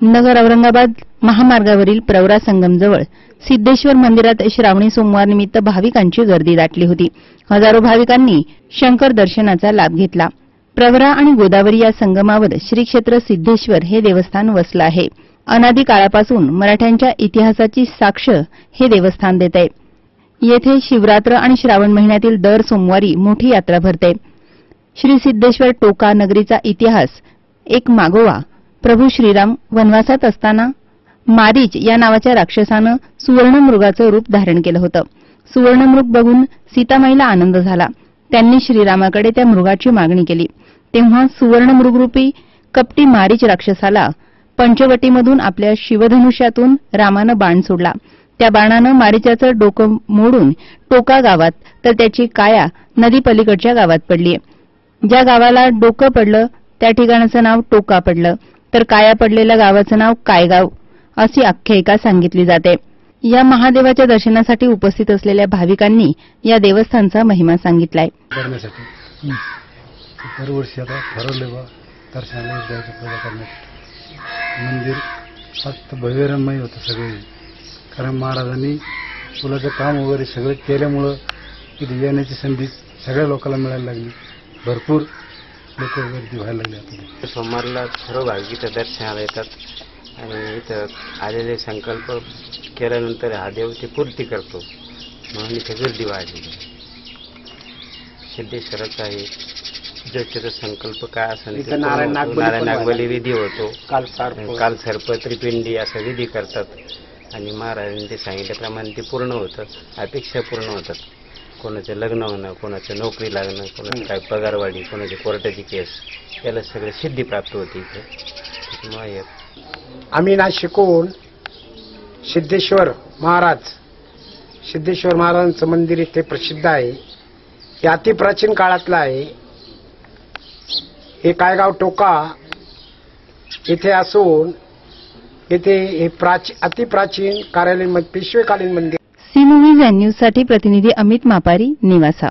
नगर औरंगाबाद महामार्गावरील प्रवरा संगमजवळ सिद्धेश्वर मंदिरात श्रावणी सोमवार निमित्त भाविकांची गर्दी दाटली होती। हजारो भाविकांनी शंकर दर्शनाचा लाभ घेतला। प्रवरा आणि गोदावरी या संगमावर श्री क्षेत्र सिद्धेश्वर हे देवस्थान वसलं आहे। अनादी काळापासून मराठ्यांच्या इतिहासाची साक्ष हे देवस्थान देते। येथे शिवरात्र आणि श्रावण महिन्यातील दर सोमवारी मोठी यात्रा भरते। श्री सिद्धेश्वर टोका नगरीचा इतिहास एक मागोवा प्रभू श्रीराम वनवासात असताना मारीच या नावाच्या राक्षसानं सुवर्णमृगाचं रूप धारण केलं होतं। सुवर्णमृग बघून सीतामाईला आनंद झाला। त्यांनी श्रीरामाकडे त्या मृगाची मागणी केली। तेव्हा सुवर्णमृगरूपी कपटी मारीच राक्षसाला पंचवटीमधून आपल्या शिवधनुष्यातून रामानं बाण सोडला। त्या बाणानं मारीचाचं डोकं मोडून टोका गावात तर त्याची काया नदी पलीकडच्या गावात पडली। ज्या गावाला डोकं पडलं त्या ठिकाणाचं नाव टोका पडलं, तर काया पडलेल्या गावाचं नाव कायगाव अशी आख्यायिका सांगितली जाते। या महादेवाच्या दर्शनासाठी उपस्थित असलेल्या भाविकांनी या देवस्थानचा महिमा सांगितलाय। दरवर्षी आता ठरवले बा दर्शनाला जायचं प्रयत्न करण्यासाठी। मंदिर फक्त भव्यरमय होतं सगळे, कारण महाराजांनी पुलाचं काम वगैरे सगळं केल्यामुळं इथे येण्याची संधी सगळ्या लोकांना मिळायला लागली। भरपूर लोक गर्दी व्हायला लागली। आता सोमवारला सर्व भाविक इथं दर्शनाला येतात आणि इथं आलेले संकल्प केल्यानंतर हा देव ते पूर्ती करतो, म्हणून इथे गर्दी वाढली। सिद्धेश्वराचा आहे ज्योतिष संकल्प काय असेल नारायण नागबली विधी होतो। काल सर्प त्रिपिंडी असा विधी करतात आणि महाराजांनी ते सांगितल्याप्रमाणे ते पूर्ण होतं, अपेक्षा पूर्ण होतात। कोणाचं लग्न होणं, कोणाचं नोकरी लागणं, कोणाचं काय पगारवाढी, कोणाची कोर्टाची केस, याला सगळं सिद्धी प्राप्त होती इथे। त्याच्यामुळे आम्ही ना शिकून सिद्धेश्वर महाराजांचं मंदिर इथे प्रसिद्ध आहे। हे अतिप्राचीन काळातलं आहे। हे कायगाव टोका इथे असून इथे हे अतिप्राचीन कार्यालय पेशवेकालीन मंदिर। सी मूव्हीज न्यूज साठी प्रतिनिधी अमित मापारी, निवासा।